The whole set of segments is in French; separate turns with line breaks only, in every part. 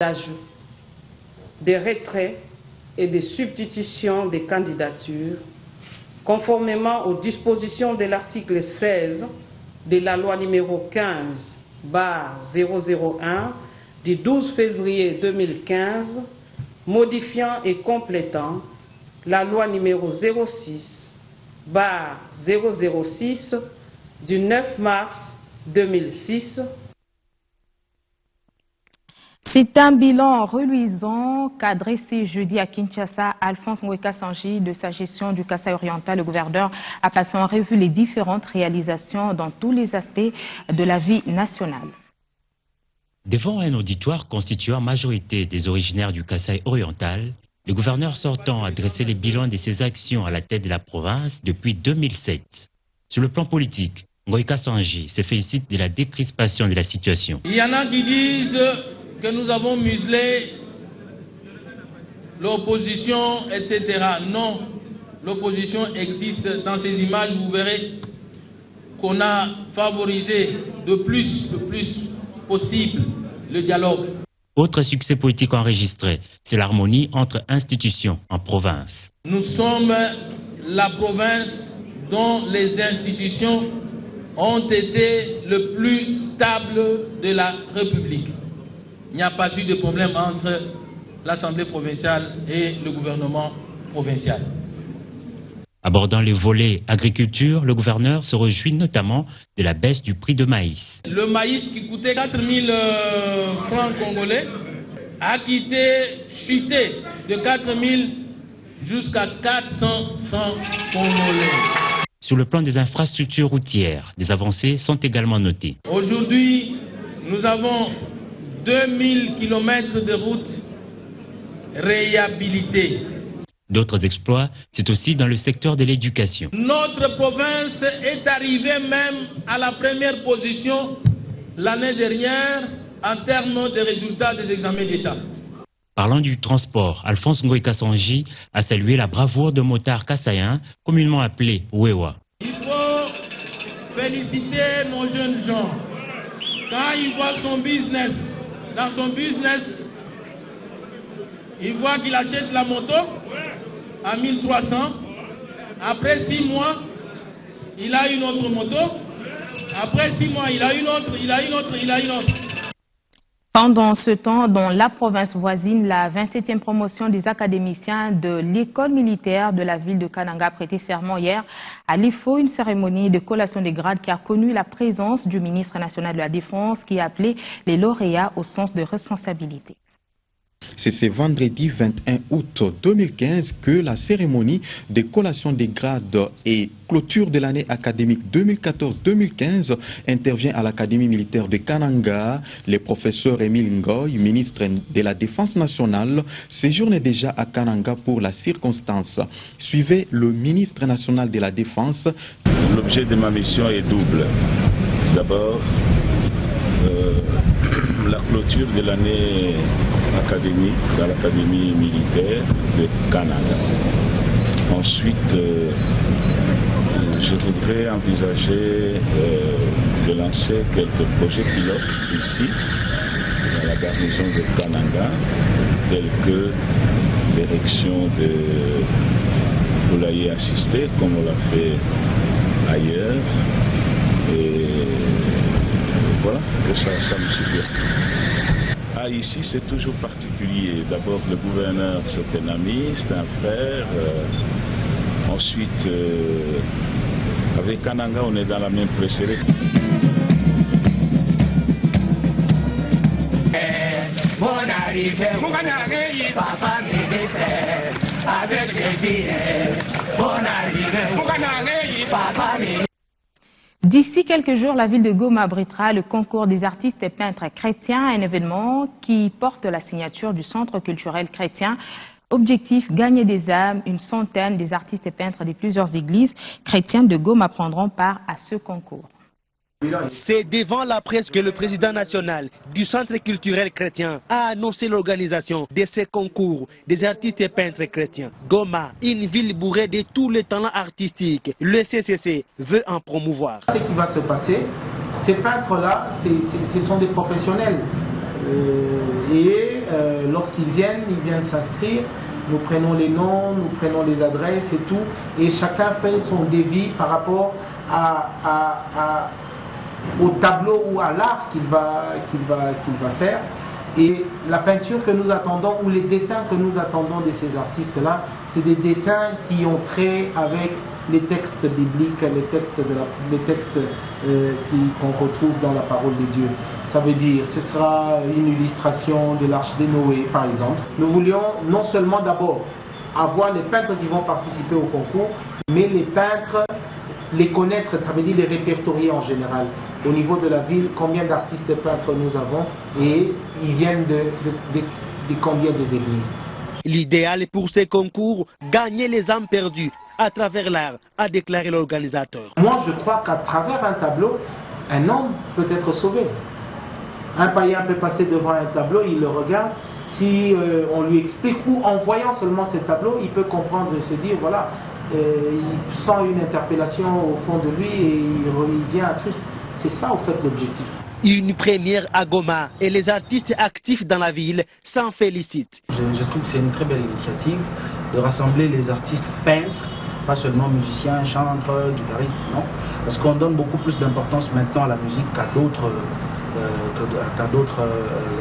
d'ajouts, des retraits et des substitutions des candidatures, conformément aux dispositions de l'article 16 de la loi numéro 15/001 du 12 février 2015, modifiant et complétant la loi numéro 06/006 du 9 mars 2006.
C'est un bilan reluisant qu'a dressé jeudi à Kinshasa Alphonse Ngoïka Sangui de sa gestion du Kasaï oriental. Le gouverneur a passé en revue les différentes réalisations dans tous les aspects de la vie nationale.
Devant un auditoire constituant majorité des originaires du Kasaï oriental, le gouverneur sortant a dressé le bilan de ses actions à la tête de la province depuis 2007. Sur le plan politique, Ngoïka Sangui se félicite de la décrispation de la situation.
Il y en a qui disent que nous avons muselé l'opposition, etc. Non, l'opposition existe. Dans ces images, vous verrez qu'on a favorisé le plus possible le dialogue.
Autre succès politique enregistré, c'est l'harmonie entre institutions en province.
Nous sommes la province dont les institutions ont été le plus stables de la République. Il n'y a pas eu de problème entre l'Assemblée provinciale et le gouvernement provincial.
Abordant le volet agriculture, le gouverneur se réjouit notamment de la baisse du prix de maïs.
Le maïs qui coûtait 4 000 francs congolais a chuté de 4 000 jusqu'à 400 francs congolais.
Sur le plan des infrastructures routières, des avancées sont également notées.
Aujourd'hui, nous avons 2000 km de routes réhabilitées.
D'autres exploits, c'est aussi dans le secteur de l'éducation.
Notre province est arrivée même à la première position l'année dernière en termes de résultats des examens d'État.
Parlant du transport, Alphonse Ngoïka Sangui a salué la bravoure de motards kassaïens, communément appelés Wewa.
Il faut féliciter nos jeunes gens. Quand ils voient son business, dans son business, ils voient qu'il achète la moto à 1300. Après 6 mois, il a une autre moto. Après 6 mois, il a une autre.
Pendant ce temps, dans la province voisine, la 27e promotion des académiciens de l'école militaire de la ville de Kananga a prêté serment hier à l'IFO, une cérémonie de collation des grades qui a connu la présence du ministre national de la Défense qui a appelé les lauréats au sens de responsabilité.
C'est ce vendredi 21 août 2015 que la cérémonie de collation des grades et clôture de l'année académique 2014-2015 intervient à l'Académie militaire de Kananga. Le professeur Émile Ngoï, ministre de la Défense nationale, séjourne déjà à Kananga pour la circonstance. Suivez le ministre national de la Défense.
L'objet de ma mission est double. D'abord, la clôture de l'année académique dans l'Académie militaire de Kananga. Ensuite, je voudrais envisager de lancer quelques projets pilotes ici, dans la garnison de Kananga, tels que l'érection de poulaillers assistés, comme on l'a fait ailleurs. Et voilà, que ça me suffit. Ici, c'est toujours particulier. D'abord, le gouverneur, c'est un ami, c'est un frère. Ensuite, avec Kananga, on est dans la même presserée.
D'ici quelques jours, la ville de Goma abritera le concours des artistes et peintres chrétiens, un événement qui porte la signature du Centre culturel chrétien. Objectif, gagner des âmes. Une centaine des artistes et peintres de plusieurs églises chrétiennes de Goma prendront part à ce concours.
C'est devant la presse que le président national du Centre culturel chrétien a annoncé l'organisation de ces concours des artistes et peintres chrétiens. Goma, une ville bourrée de tous les talents artistiques. Le CCC veut en promouvoir.
Ce qui va se passer, ces peintres-là, ce sont des professionnels. Lorsqu'ils viennent s'inscrire. Nous prenons les noms, nous prenons les adresses et tout. Et chacun fait son devis par rapport au tableau ou à l'art qu'il va faire. Et la peinture que nous attendons ou les dessins que nous attendons de ces artistes-là, c'est des dessins qui ont trait avec les textes bibliques, les textes qu'on retrouve dans la parole de Dieu. Ça veut dire, ce sera une illustration de l'Arche de Noé, par exemple. Nous voulions non seulement d'abord avoir les peintres qui vont participer au concours, mais les peintres, les connaître, ça veut dire les répertorier en général. Au niveau de la ville, combien d'artistes et peintres nous avons et ils viennent de combien des églises.
L'idéal pour ces concours, gagner les âmes perdues à travers l'art, a déclaré l'organisateur.
Moi, je crois qu'à travers un tableau, un homme peut être sauvé. Un païen peut passer devant un tableau, il le regarde. Si on lui explique ou en voyant seulement ce tableau, il peut comprendre et se dire, voilà, il sent une interpellation au fond de lui et il vient à Christ. C'est ça, au fait, l'objectif.
Une première à Goma et les artistes actifs dans la ville s'en félicitent.
Je trouve que c'est une très belle initiative de rassembler les artistes peintres, pas seulement musiciens, chanteurs, guitaristes, non. Parce qu'on donne beaucoup plus d'importance maintenant à la musique qu'à d'autres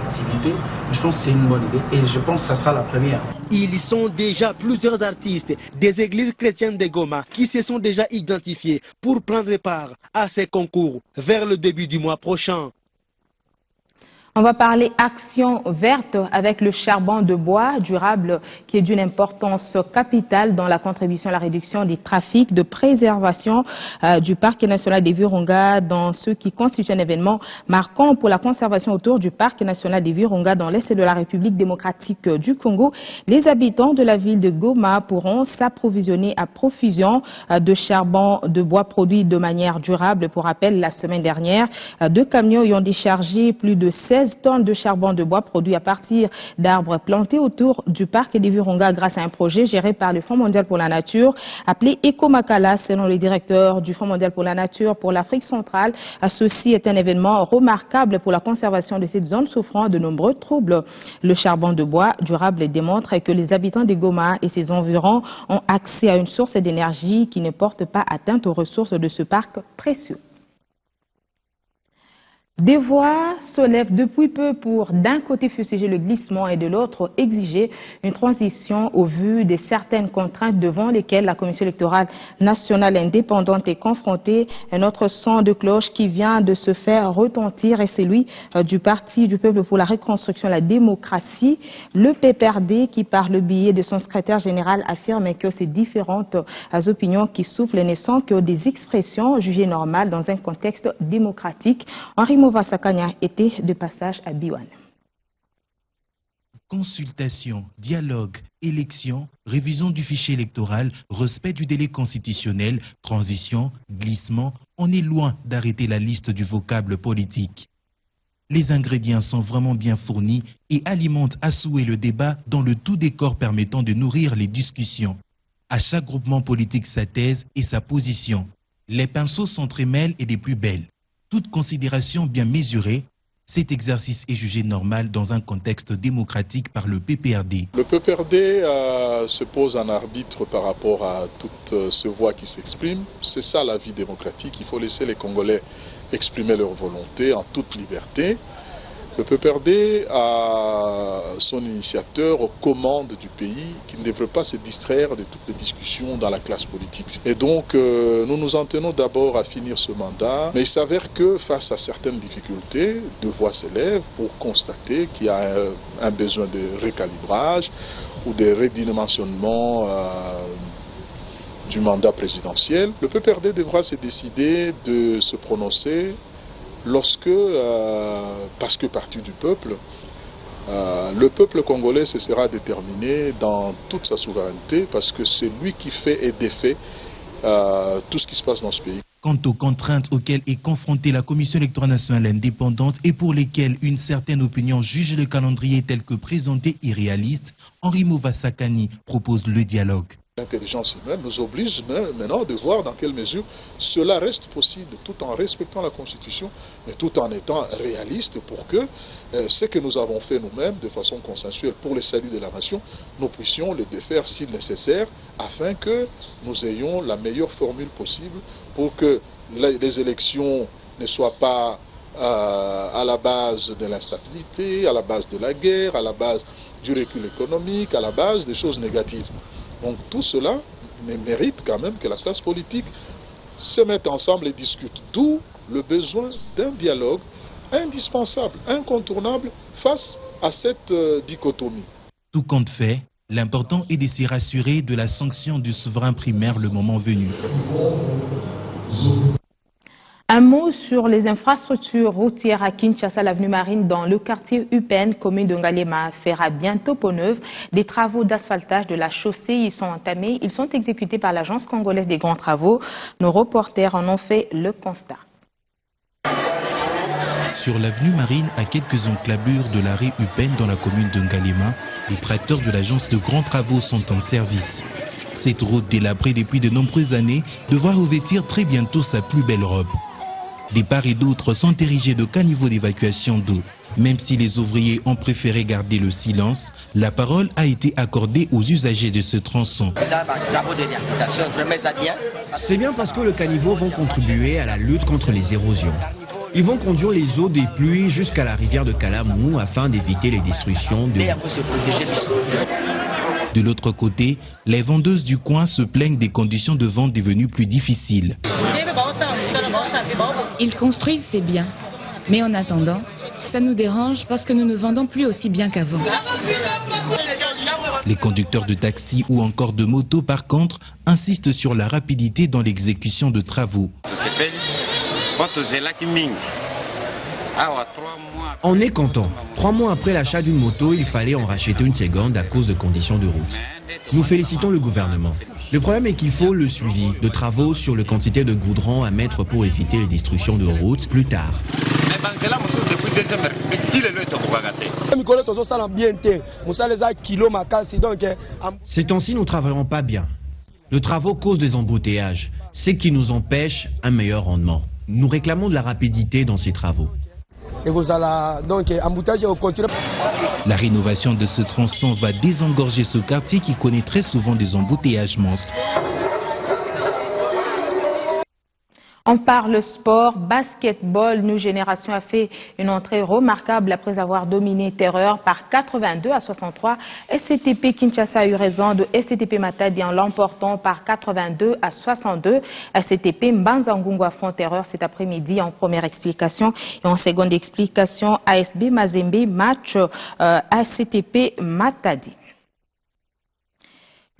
activités. Mais je pense que c'est une bonne idée et je pense que ça sera la première.
Ils sont déjà plusieurs artistes des églises chrétiennes de Goma qui se sont déjà identifiés pour prendre part à ces concours vers le début du mois prochain.
On va parler action verte avec le charbon de bois durable qui est d'une importance capitale dans la contribution à la réduction des trafics de préservation du parc national des Virunga dans ce qui constitue un événement marquant pour la conservation autour du parc national des Virunga dans l'est de la République démocratique du Congo. Les habitants de la ville de Goma pourront s'approvisionner à profusion de charbon de bois produit de manière durable. Pour rappel, la semaine dernière, 2 camions y ont déchargé plus de 16 tonnes de charbon de bois produit à partir d'arbres plantés autour du parc des Virunga grâce à un projet géré par le Fonds mondial pour la nature appelé Ecomakala. Selon le directeur du Fonds mondial pour la nature pour l'Afrique centrale, ceci est un événement remarquable pour la conservation de cette zone souffrant de nombreux troubles. Le charbon de bois durable démontre que les habitants de Goma et ses environs ont accès à une source d'énergie qui ne porte pas atteinte aux ressources de ce parc précieux. Des voix se lèvent depuis peu pour d'un côté fustiger le glissement et de l'autre exiger une transition au vu de certaines contraintes devant lesquelles la Commission électorale nationale indépendante est confrontée. Un autre son de cloche qui vient de se faire retentir est celui du Parti du Peuple pour la Reconstruction et la Démocratie, le PPRD, qui par le biais de son secrétaire général affirme que ces différentes opinions qui soufflent ne sont que des expressions jugées normales dans un contexte démocratique. Henri Mouvasakanya était de passage à Biwan.
Consultation, dialogue, élection, révision du fichier électoral, respect du délai constitutionnel, transition, glissement, on est loin d'arrêter la liste du vocable politique. Les ingrédients sont vraiment bien fournis et alimentent à souhait le débat dans le tout décor permettant de nourrir les discussions. À chaque groupement politique sa thèse et sa position. Les pinceaux s'entremêlent et des plus belles. Toute considération bien mesurée, cet exercice est jugé normal dans un contexte démocratique par le PPRD.
Le PPRD se pose en arbitre par rapport à toutes ces voix qui s'expriment. C'est ça la vie démocratique. Il faut laisser les Congolais exprimer leur volonté en toute liberté. Le PPRD a son initiateur aux commandes du pays qui ne devrait pas se distraire de toutes les discussions dans la classe politique. Et donc nous nous en tenons d'abord à finir ce mandat, mais il s'avère que face à certaines difficultés, 2 voix s'élèvent pour constater qu'il y a un besoin de recalibrage ou de redimensionnement du mandat présidentiel. Le PPRD devra se décider de se prononcer lorsque, parce que parti du peuple, le peuple congolais se sera déterminé dans toute sa souveraineté parce que c'est lui qui fait et défait tout ce qui se passe dans ce pays.
Quant aux contraintes auxquelles est confrontée la Commission électorale nationale indépendante et pour lesquelles une certaine opinion juge le calendrier tel que présenté irréaliste, Henri Mouvasakani propose le dialogue.
L'intelligence humaine nous oblige maintenant de voir dans quelle mesure cela reste possible tout en respectant la Constitution, mais tout en étant réaliste pour que ce que nous avons fait nous-mêmes de façon consensuelle pour le salut de la nation, nous puissions le défaire si nécessaire afin que nous ayons la meilleure formule possible pour que les élections ne soient pas à la base de l'instabilité, à la base de la guerre, à la base du recul économique, à la base des choses négatives. Donc tout cela mérite quand même que la classe politique se mette ensemble et discute. D'où le besoin d'un dialogue indispensable, incontournable face à cette dichotomie.
Tout compte fait, l'important est de s'y rassurer de la sanction du souverain primaire le moment venu.
Un mot sur les infrastructures routières à Kinshasa, l'avenue Marine, dans le quartier UPN, commune de Ngalema, fera bientôt peau neuve. Des travaux d'asphaltage de la chaussée y sont entamés. Ils sont exécutés par l'Agence congolaise des grands travaux. Nos reporters en ont fait le constat.
Sur l'avenue Marine, à quelques enclavures de l'arrêt UPN dans la commune de Ngalema, les tracteurs de l'Agence de grands travaux sont en service. Cette route délabrée depuis de nombreuses années devra revêtir très bientôt sa plus belle robe. Des part et d'autres sont érigés de caniveaux d'évacuation d'eau. Même si les ouvriers ont préféré garder le silence, la parole a été accordée aux usagers de ce tronçon.
C'est bien parce que les caniveaux vont contribuer à la lutte contre les érosions. Ils vont conduire les eaux des pluies jusqu'à la rivière de Kalamou afin d'éviter les destructions de routes.
De l'autre côté, les vendeuses du coin se plaignent des conditions de vente devenues plus difficiles.
Ils construisent ces biens, mais en attendant, ça nous dérange parce que nous ne vendons plus aussi bien qu'avant.
Les conducteurs de taxi ou encore de moto, par contre, insistent sur la rapidité dans l'exécution de travaux.
On est content. 3 mois après l'achat d'une moto, il fallait en racheter une seconde à cause de conditions de route. Nous félicitons le gouvernement. Le problème est qu'il faut le suivi de travaux sur la quantité de goudron à mettre pour éviter les destructions de routes plus tard. Ces temps-ci, nous ne travaillons pas bien. Le travaux cause des embouteillages, ce qui nous empêche un meilleur rendement. Nous réclamons de la rapidité dans ces travaux.
La rénovation de ce tronçon va désengorger ce quartier qui connaît très souvent des embouteillages monstres.
On parle sport, basketball. New Génération a fait une entrée remarquable après avoir dominé Terreur par 82-63. SCTP Kinshasa a eu raison de SCTP Matadi en l'emportant par 82-62. SCTP Mbanza-Ngungu affronte Terreur cet après-midi en première explication. Et en seconde explication, ASB Mazembe match SCTP Matadi.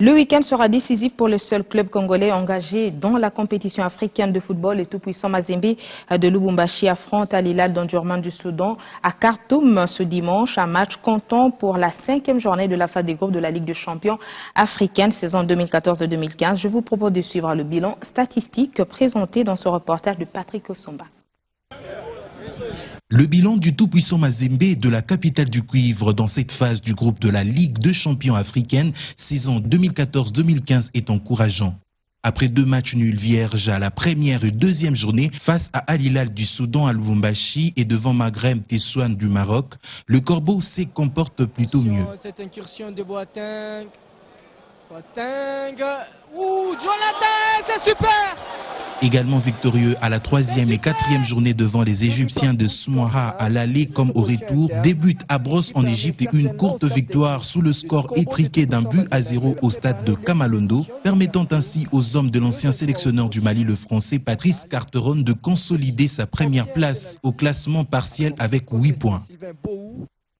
Le week-end sera décisif pour le seul club congolais engagé dans la compétition africaine de football. Le tout-puissant Mazembe de Lubumbashi affronte Al Hilal d'Omdurman du Soudan à Khartoum ce dimanche. Un match comptant pour la 5e journée de la phase des groupes de la Ligue des champions africaine saison 2014-2015. Je vous propose de suivre le bilan statistique présenté dans ce reportage de Patrick Osomba.
Le bilan du tout-puissant Mazembe de la capitale du cuivre dans cette phase du groupe de la Ligue de champions africaine saison 2014-2015 est encourageant. Après 2 matchs nuls vierges à la première et deuxième journée face à Al Hilal du Soudan à Lubumbashi et devant Maghreb Tessouane du Maroc, le Corbeau se comporte plutôt mieux.
Cette incursion de Boateng. Ouh, Jonathan, c'est super!
Également victorieux à la 3e et 4e journée devant les Égyptiens de Soumaha à l'aller comme au retour, débute à Brosse en Égypte et une courte victoire sous le score étriqué d'1-0 au stade de Kamalondo, permettant ainsi aux hommes de l'ancien sélectionneur du Mali, le français Patrice Carteron, de consolider sa première place au classement partiel avec 8 points.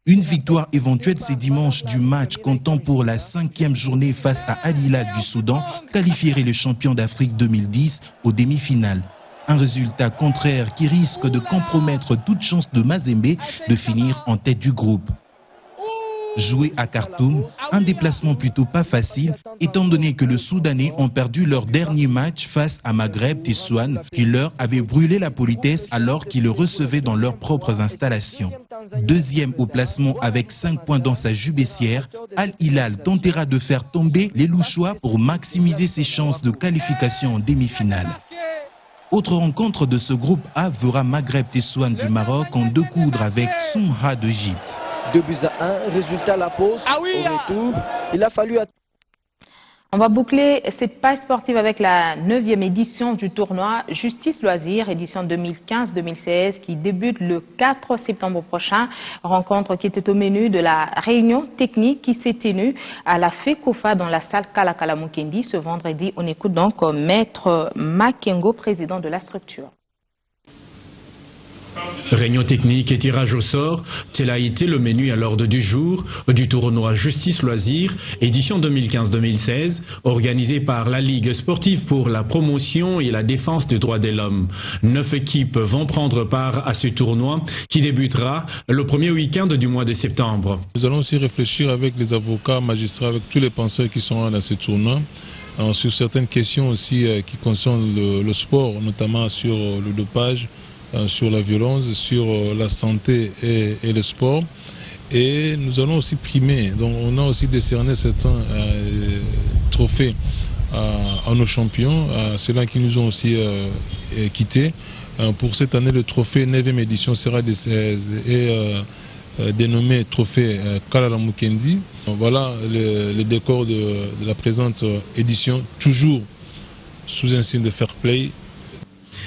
Une victoire éventuelle ce dimanche du match comptant pour la 5e journée face à Al Hilal du Soudan qualifierait le champion d'Afrique 2010 aux demi-finales. Un résultat contraire qui risque de compromettre toute chance de Mazembe de finir en tête du groupe. Jouer à Khartoum, un déplacement plutôt pas facile, étant donné que les Soudanais ont perdu leur dernier match face à Maghreb Tessouane, qui leur avait brûlé la politesse alors qu'ils le recevaient dans leurs propres installations. Deuxième au classement avec 5 points dans sa jubessière, Al Hilal tentera de faire tomber les Louchois pour maximiser ses chances de qualification en demi-finale. Autre rencontre de ce groupe A verra Maghreb Tessouane du Maroc en découdre avec Soumha d'Égypte.
2-1, résultat à la pause. Au retour, il a fallu...
On va boucler cette page sportive avec la 9e édition du tournoi Justice Loisirs, édition 2015-2016, qui débute le 4 septembre prochain. Rencontre qui était au menu de la réunion technique qui s'est tenue à la FECOFA dans la salle Kalakala Mukendi ce vendredi. On écoute donc Maître Makengo, président de la structure.
Réunion technique et tirage au sort, tel a été le menu à l'ordre du jour du tournoi Justice Loisirs, édition 2015-2016, organisé par la Ligue sportive pour la promotion et la défense des droits de l'homme. 9 équipes vont prendre part à ce tournoi qui débutera le premier week-end du mois de septembre.
Nous allons aussi réfléchir avec les avocats, magistrats, avec tous les penseurs qui sont dans ce tournoi, sur certaines questions aussi qui concernent le sport, notamment sur le dopage, sur la violence, sur la santé et le sport. Et nous allons aussi primer. Donc on a aussi décerné certains trophées à nos champions, à ceux-là qui nous ont aussi quittés. Pour cette année, le trophée 9e édition sera dénommé trophée Kalala Mukendi. Voilà le décor de la présente édition, toujours sous un signe de fair play.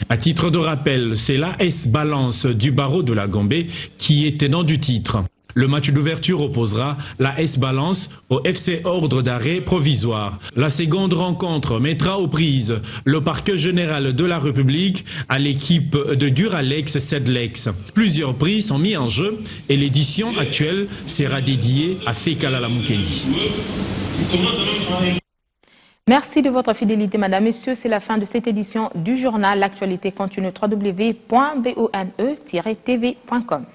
À titre de rappel, c'est l'AS Balance du barreau de la Gombe qui est tenant du titre. Le match d'ouverture opposera l'AS Balance au FC Ordre d'arrêt provisoire. La seconde rencontre mettra aux prises le parquet général de la République à l'équipe de Duralex Sedlex. Plusieurs prix sont mis en jeu et l'édition actuelle sera dédiée à Fekalala Mukendi.
Merci de votre fidélité, madame, messieurs. C'est la fin de cette édition du journal. L'actualité continue www.bone-tv.com.